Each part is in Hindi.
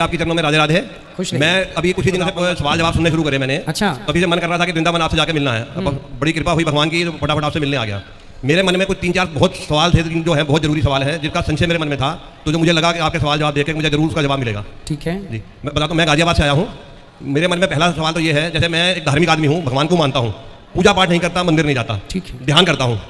आपकी चरणों में राधे राधे। मैं अभी कुछ ही दिनों से सवाल जवाब सुनने शुरू करे मैंने। अच्छा। कभी से मन कर रहा था कि वृंदावन आपसे जाके मिलना है। बड़ी कृपा हुई भगवान की, फटाफट आपसे मिलने आ गया। मेरे मन में कुछ 3-4 बहुत सवाल थे जो है बहुत जरूरी सवाल है, जिसका संशय मेरे मन में था, तो जो मुझे लगा कि आपके सवाल जवाब देकर मुझे जरूर उसका जवाब मिलेगा। ठीक है जी, मैं बताता हूँ। मैं गाजियाबाद से आया हूँ। मेरे मन में पहला सवाल तो ये है, जैसे मैं एक धार्मिक आदमी हूँ, भगवान को मानता हूँ, पूजा पाठ नहीं करता, मंदिर नहीं जाता, ठीक है, ध्यान करता हूँ,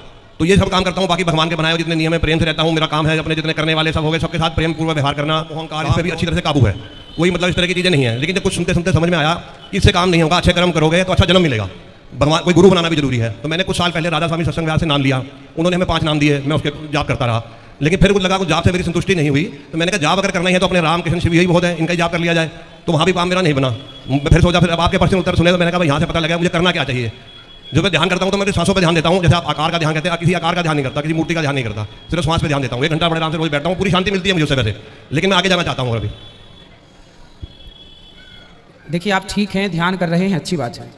तो ये सब काम करता हूँ। बाकी भगवान के बनाए हुए जितने नियम है प्रेम से रहता हूँ। मेरा काम है अपने जितने करने वाले सब हो गए, सबके साथ प्रेम पूर्वक व्यवहार करना, अहंकार इसमें भी अच्छी तरह से काबू है, कोई मतलब इस तरह की चीज़ें नहीं है। लेकिन जब कुछ सुनते सुनते समझ में आया कि इससे काम नहीं होगा, अच्छे कर्म करोगे तो अच्छा जन्म मिलेगा, भगवान कोई गुरु बनाना भी जरूरी है। तो मैंने कुछ साल पहले राधा स्वामी सत्संग विहार से नाम लिया, उन्होंने हमें 5 नाम दिए, मैं उसके जाप करता रहा। लेकिन फिर कुछ लगा कुछ जाप से मेरी संतुष्टि नहीं हुई, तो मैंने कहा जाप अगर करना ही है तो अपने राम कृष्ण शिव यही बहुत है, इनका ही जाप कर लिया जाए। तो वहाँ भी काम मेरा नहीं बना। फिर सोचा, फिर अब आपके प्रश्न उत्तर सुने तो मैंने कहा यहाँ से पता लगा मुझे करना क्या चाहिए। जो मैं ध्यान करता हूँ तो मैं सांसों पे ध्यान देता हूँ, जैसे आप आकार का ध्यान करते हैं, किसी आकार का ध्यान नहीं करता, किसी मूर्ति का ध्यान नहीं करता, सिर्फ श्वास पे ध्यान देता हूँ। 1 घंटा बड़े आराम से रोज बैठता हूँ, पूरी शांति मिलती है मुझे उससे वैसे। लेकिन मैं आगे जाना चाहता हूँ अभी। देखिए आप ठीक हैं, ध्यान कर रहे हैं, अच्छी बात है,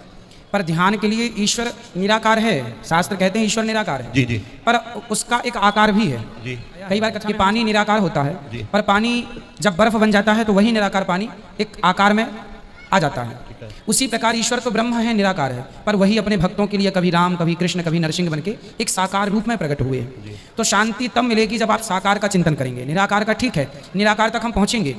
पर ध्यान के लिए ईश्वर निराकार है। शास्त्र कहते हैं ईश्वर निराकार है। जी जी। पर उसका एक आकार भी है। जी। कई बार कहते हैं पानी निराकार होता है, पर पानी जब बर्फ बन जाता है तो वही निराकार पानी एक आकार में आ जाता है। उसी प्रकार ईश्वर तो ब्रह्म है, निराकार है, पर वही अपने भक्तों के लिए कभी राम, कभी कृष्ण, कभी नरसिंह बनके एक साकार रूप में प्रकट हुए। तो शांति तब मिलेगी जब आप साकार का चिंतन करेंगे। निराकार का ठीक है, निराकार तक हम पहुंचेंगे।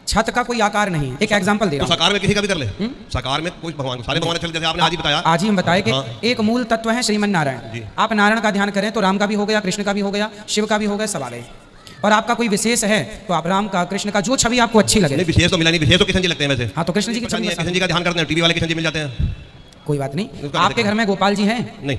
छत का कोई आकार नहीं है। एक एग्जांपल दे रहा हूं। तो साकार में किसी का भी कर ले। साकार में कोई भगवान, सारे भगवान चल, जैसे आपने आज ही बताया। आज ही हम बताए कि एक मूल तत्व है श्रीमन नारायण। आप नारायण का ध्यान करें तो राम का भी हो गया, कृष्ण का भी हो गया, शिव का भी हो गया, सवाल है। और आपका कोई विशेष है तो आप राम का, कृष्ण का, जो छवि आपको अच्छी लगे। नहीं, विशेष तो मिला नहीं, विशेष तो कृष्ण जी लगते हैं वैसे। हाँ, तो कृष्ण जी की छवि, कृष्ण जी का ध्यान करते हैं, टीवी वाले कृष्ण जी मिल जाते हैं। कोई बात नहीं। आपके घर में गोपाल जी हैं? नहीं।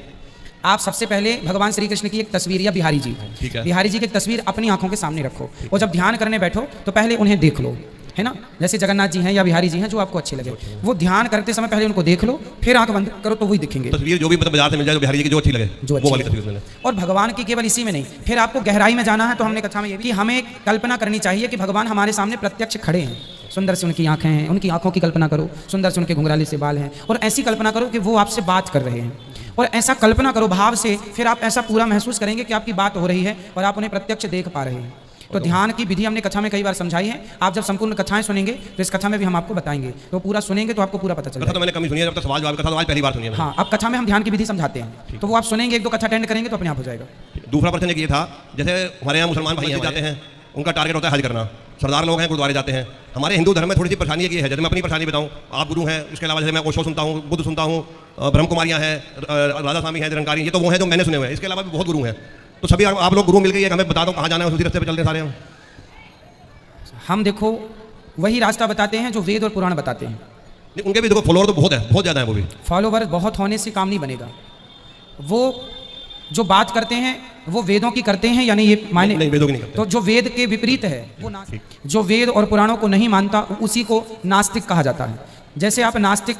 आप सबसे पहले भगवान श्री कृष्ण की एक तस्वीर या बिहारी जी, बिहारी जी की एक तस्वीर अपनी आंखों के सामने रखो, और जब ध्यान करने बैठो तो पहले उन्हें देख लो, है ना। जैसे जगन्नाथ जी हैं या बिहारी जी हैं, जो आपको अच्छे लगे, वो ध्यान करते समय पहले उनको देख लो, फिर आंख बंद करो तो वही दिखेंगे। तस्वीर जो भी मतलब बाजार से मिल जाए, जो बिहारी जी की जो अच्छी लगे, वो वाली तस्वीर मिले। और भगवान की केवल इसी में नहीं, फिर आपको गहराई में जाना है। तो हमने कथा में ये भी, हमें कल्पना करनी चाहिए कि भगवान हमारे सामने प्रत्यक्ष खड़े हैं। सुंदर से उनकी आंखें हैं, उनकी आंखों की कल्पना करो, सुंदर से उनके घुंघराले से बाल हैं, और ऐसी कल्पना करो कि वो आपसे बात कर रहे हैं। और ऐसा कल्पना करो भाव से, फिर आप ऐसा पूरा महसूस करेंगे कि आपकी बात हो रही है और आप उन्हें प्रत्यक्ष देख पा रहे हैं। तो ध्यान की विधि हमने कथा में कई बार समझाई है। आप जब संपूर्ण कथाएं सुनेंगे तो इस कथा में भी हम आपको बताएंगे, तो पूरा सुनेंगे तो आपको पूरा पता चलेगा। तो मैंने कमी सुनी है, जब तक सवाल जवाब कथा तो आज पहली बार सुनी है। हाँ, अब कथा में हम ध्यान की विधि समझाते हैं, तो वो आप सुनेंगे, 1-2 कथा अटेंड करेंगे तो अपने आप हो जाएगा। दूसरा प्रश्न ये था, जैसे हमारे यहाँ मुसलमान भाई जाते हैं, उनका टारगेट होता है हज करना। सरदार लोग हैं, गुरुद्वारे जाते हैं। हमारे हिंदू धर्म में थोड़ी सी परेशानी ये है, जैसे मैं अपनी परेशानी बताऊँ, आप गुरु हैं, इसके अलावा जैसे मैं ओशो सुनता हूँ, बुद्ध सुनता हूँ, ब्रह्म कुमारियाँ हैं, राधा स्वामी हैं, निरंकारी, ये तो वो हैं जो मैंने सुने हुए हैं। इसके अलावा भी बहुत गुरु हैं। तो सभी आप लोग गुरु मिल गए, हमें बता दो कहाँ जाना है, उसी रास्ते पर चलते सारे हम। देखो वही रास्ता बताते हैं जो वेद और पुराण बताते हैं। उनके भी देखो फॉलोअर तो बहुत है, बहुत ज़्यादा है। वो भी फॉलोअर बहुत होने से काम नहीं बनेगा। वो जो बात करते हैं वो वेदों की करते हैं, यानी ये मायने नहीं, वेदों की नहीं करते। तो जो वेद के विपरीत है वो नास्तिक, जो वेद और पुराणों को नहीं मानता उसी को नास्तिक कहा जाता है। जैसे आप नास्तिक,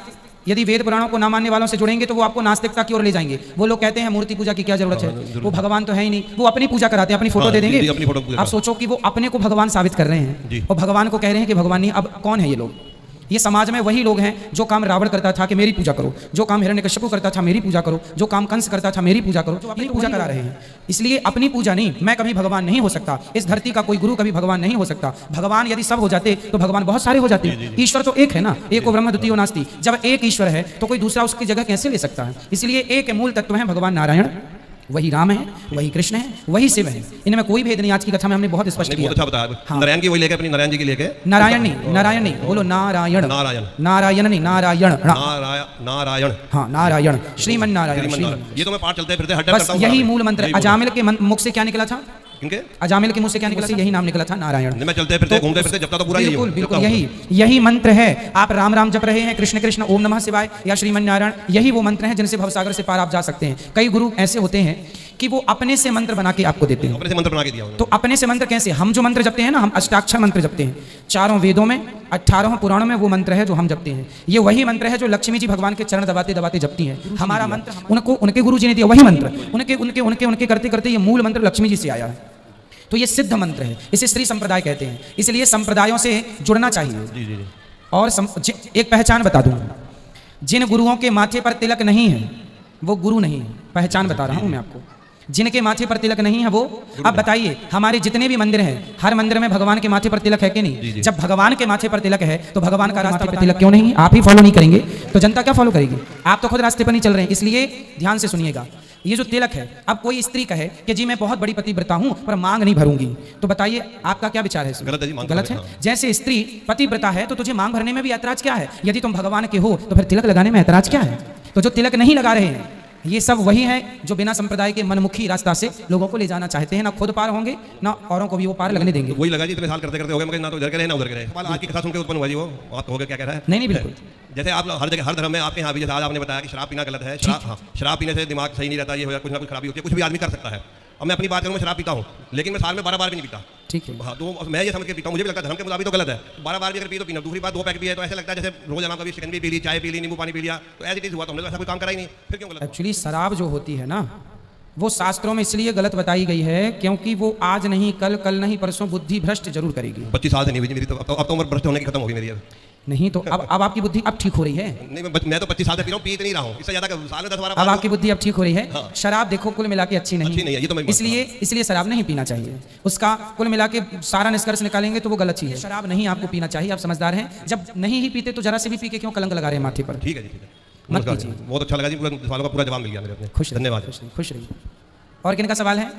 यदि वेद पुराणों को ना मानने वालों से जुड़ेंगे तो वो आपको नास्तिकता की ओर ले जाएंगे। वो लोग कहते हैं मूर्ति पूजा की क्या जरूरत है, वो भगवान तो है ही नहीं, वो अपनी पूजा कराते हैं, अपनी फोटो दे देंगे। आप सोचो कि वो अपने को भगवान साबित कर रहे हैं और भगवान को कह रहे हैं कि भगवान नहीं। अब कौन है ये लोग? ये समाज में वही लोग हैं जो काम रावण करता था कि मेरी पूजा करो, जो काम हिरण्यकश्यप करता था मेरी पूजा करो, जो काम कंस करता था मेरी पूजा करो, जो अपनी पूजा करा रहे हैं। इसलिए अपनी पूजा नहीं, मैं कभी भगवान नहीं हो सकता, इस धरती का कोई गुरु कभी भगवान नहीं हो सकता। भगवान यदि सब हो जाते तो भगवान बहुत सारे हो जाते। ईश्वर तो एक है ना, एको ब्रह्म द्वितीयो नास्ति। जब एक ईश्वर है तो कोई दूसरा उसकी जगह कैसे ले सकता है? इसलिए एक मूल तत्व है भगवान नारायण, वही राम है, वही कृष्ण है, वही शिव है। इनमें कोई भेद नहीं। आज की कथा में हमने बहुत स्पष्ट किया। अच्छा बताया। हाँ। नारायण की वही लेके, अपनी नारायण जी की लेके। नारायण नहीं, नारायण नहीं बोलो, नारायण, नारायण, नारायण नहीं, नारायण, नारायण, हाँ नारायण, श्रीमन नारायण। ये तो मैं पाठ चलते फिरते हट बस यही मूल मंत्र है। अजामिल के मुख से क्या निकला था? इनके अजामिल के मुंह से क्या निकला था? यही नाम निकला था, नारायण। मैं चलते फिरते घूमते फिरते जपता तो पूरा बिल्कुल बिल्कुल यही मंत्र है। आप राम राम जप रहे हैं, कृष्ण कृष्ण ओम नमः शिवाय या श्रीमन नारायण, यही वो मंत्र हैं जिनसे भवसागर से पार आप जा सकते हैं। कई गुरु ऐसे होते हैं कि वो अपने से मंत्र बना के आपको देते हैं। अपने से मंत्र बना के दिया। तो अपने से मंत्र कैसे? हम जो मंत्र जपते हैं ना, हम अष्टाक्षर मंत्र जपते हैं। 4 वेदों में, 18 पुराणों में वो मंत्र है जो हम जपते हैं। ये वही मंत्र है जो लक्ष्मी जी भगवान के चरण दबाते दबाते जपती हैं। हमारा मंत्र उनको उनके गुरु जी ने दिया, वही मंत्र उनके उनके उनके उनके करते करते ये मूल मंत्र लक्ष्मी जी से आया है। तो ये सिद्ध मंत्र है, इसे श्री संप्रदाय कहते हैं। इसलिए संप्रदायों से जुड़ना चाहिए। और एक पहचान बता दूं, जिन गुरुओं के माथे पर तिलक नहीं है वो गुरु नहीं है। पहचान बता रहा हूं मैं आपको। जिनके माथे पर तिलक नहीं है वो। अब बताइए, हमारे जितने भी मंदिर हैं, हर मंदिर में भगवान के माथे पर तिलक है कि नहीं? जब भगवान के माथे पर तिलक है तो भगवान का रास्ते पर तिलक क्यों नहीं? आप ही फॉलो नहीं करेंगे तो जनता क्या फॉलो करेगी? आप तो खुद रास्ते पर नहीं चल रहे हैं। इसलिए ध्यान से सुनिएगा, ये जो तिलक है, अब कोई स्त्री कहे कि जी मैं बहुत बड़ी पतिव्रता हूं पर मांग नहीं भरूंगी, तो बताइए आपका क्या विचार है? गलत है जी, मांग गलत है। भरना। जैसे स्त्री पतिव्रता है तो तुझे मांग भरने में भी ऐतराज क्या है? यदि तुम भगवान के हो तो फिर तिलक लगाने में ऐतराज क्या है? तो जो तिलक नहीं लगा रहे हैं ये सब वही है जो बिना संप्रदाय के मनमुखी रास्ता से लोगों को ले जाना चाहते हैं। ना खुद पार होंगे ना औरों को भी वो पार लगने देंगे। वही लगा जी, इतने साल करते करते हो गए, मगर ना तो इधर के रहे ना उधर के रहे। सवाल आज की कथा सुन के उत्पन्न हुआ जी, वो आप कहोगे क्या कह रहा है? नहीं नहीं बिल्कुल। जैसे आप हर जगह हर धर्म में, आपके यहाँ भी जैसे आज आपने बताया कि शराब पीना गलत है, शराब पीने से दिमाग सही नहीं रहता, ये हो या कुछ ना कुछ खराबी होती है, कुछ भी आदमी कर सकता है। अब मैं अपनी बात करूँ, मैं शराब पीता हूँ लेकिन मैं साल में 12 बार भी नहीं पीता। ठीक है। हाँ, तो मैं ये समझ के पीता हूँ, मुझे भी लगता है धर्म के मुताबिक तो गलत है। 12 बार भी अगर पी तो पीना। दूसरी बात 2 पैक भी है तो ऐसा लगता है जैसे रोजाना कभी शिकंजी पी ली, चाय पी ली, नींबू पानी पी लिया, तो एज इट इज हुआ, तो हमने तो ऐसा कोई काम करा ही नहीं, फिर क्यों गलत? एक्चुअली शराब जो होती है ना, वो शास्त्रों में इसलिए गलत बताई गई है क्योंकि वो आज नहीं कल, कल नहीं परसों बुद्धि भ्रष्ट जरूर करेगी। 25 साल से नहीं हुई जी मेरी, तो अब तो उम्र भ्रष्ट होने की खत्म हो गई मेरी। अब नहीं तो अब आपकी बुद्धि अब ठीक हो रही है। नहीं, मैं तो 25 साल से पी रहा हूँ, पी नहीं रहा हूँ, इससे ज्यादा साल में 10-12 अब आपकी बुद्धि अब ठीक हो रही है। हाँ। शराब देखो कुल मिला के अच्छी नहीं अच्छी नहीं है, ये तो मैं इसलिए शराब नहीं पीना चाहिए। उसका कुल मिला के सारा निष्कर्ष निकालेंगे तो वो गलत चीज है। शराब नहीं आपको पीना चाहिए, आप समझदार हैं। जब नहीं ही पीते तो जरा से भी पी के क्यों कलंक लगा रहे हैं माथे पर? ठीक है जी, ठीक है, मत नमस्कार कीजिए। जी। बहुत अच्छा लगा जी, पूरा सवालों का पूरा जवाब मिल गया मेरे अपने। खुश रहिए, धन्यवाद। खुश रहिए। और किन का सवाल है?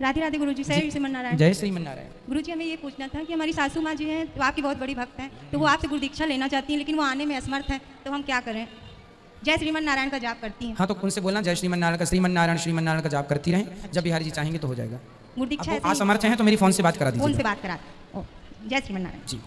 राधे राधे गुरुजी, जय श्रीमन नारायण। जय श्रीमन्नारायण। गुरुजी, हमें ये पूछना था कि हमारी सासू माँ जी हैं तो आपकी बहुत बड़ी भक्त हैं, तो वो आपसे गुरु दीक्षा लेना चाहती हैं लेकिन वो आने में असमर्थ हैं, तो हम क्या करें? जय श्रीमन नारायण का जाप करती हैं। हाँ, तो उनसे बोलना जय श्रीमन्नारायण का, श्रीमन्नारायण का जाप करती रहें। जब बिहारी जी चाहेंगे तो हो जाएगा। गुरु दीक्षा अब वो असमर्थ हैं तो मेरी फोन से बात करा फोन दीजिए। से बात करा। ओ, जय श्रीमन नारायण जी,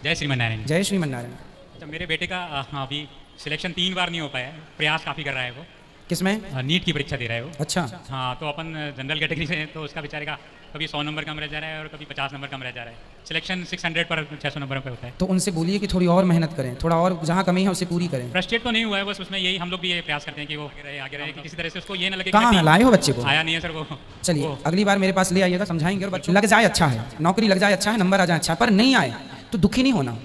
जय श्रीमन्नारायण। जय श्रीमन्नारायण। तो मेरे बेटे का अभी सिलेक्शन 3 बार नहीं हो पाया है, प्रयास काफ़ी कर रहा है वो, किसमें? नीट की परीक्षा दे रहा है वो। अच्छा। हाँ, तो अपन जनरल कैटेगरी से हैं, तो उसका बेचारे का कभी 100 नंबर कम रह जा रहा है और कभी 50 नंबर कम रह जा रहा है। सिलेक्शन 600 पर 600 नंबर पर होता है। तो उनसे बोलिए कि थोड़ी और मेहनत करें, थोड़ा और जहाँ कमी है उसे पूरी करें। फ्रस्ट्रेट तो नहीं हुआ है, बस उसमें यही हम लोग भी ये प्रयास करते हैं कि वो आगे रहे कि किसी तरह से उसको ये ना लगे कि कहाँ मैं लाए हो बच्चे को? आया नहीं है सर वो। चलिए वो- अगली बार मेरे पास ले आइएगा, समझाएंगे। और बच्चों लग जाए अच्छा है, नौकरी लग जाए अच्छा है, नंबर आ जाए अच्छा है, पर नहीं आए तो दुखी नहीं होना।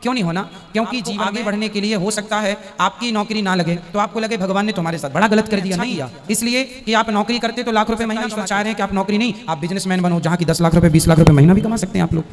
क्यों नहीं होना? क्योंकि जीवन आगे बढ़ने के लिए हो सकता है आपकी नौकरी ना लगे तो आपको लगे भगवान ने तुम्हारे साथ बड़ा गलत कर दिया। नहीं किया, इसलिए कि आप नौकरी करते तो लाख रुपए महीना, चाह रहे हैं कि आप नौकरी नहीं, आप बिजनेसमैन बनो जहाँ की 10 लाख रुपए 20 लाख रुपए महीना भी कमा सकते हैं आप लोग।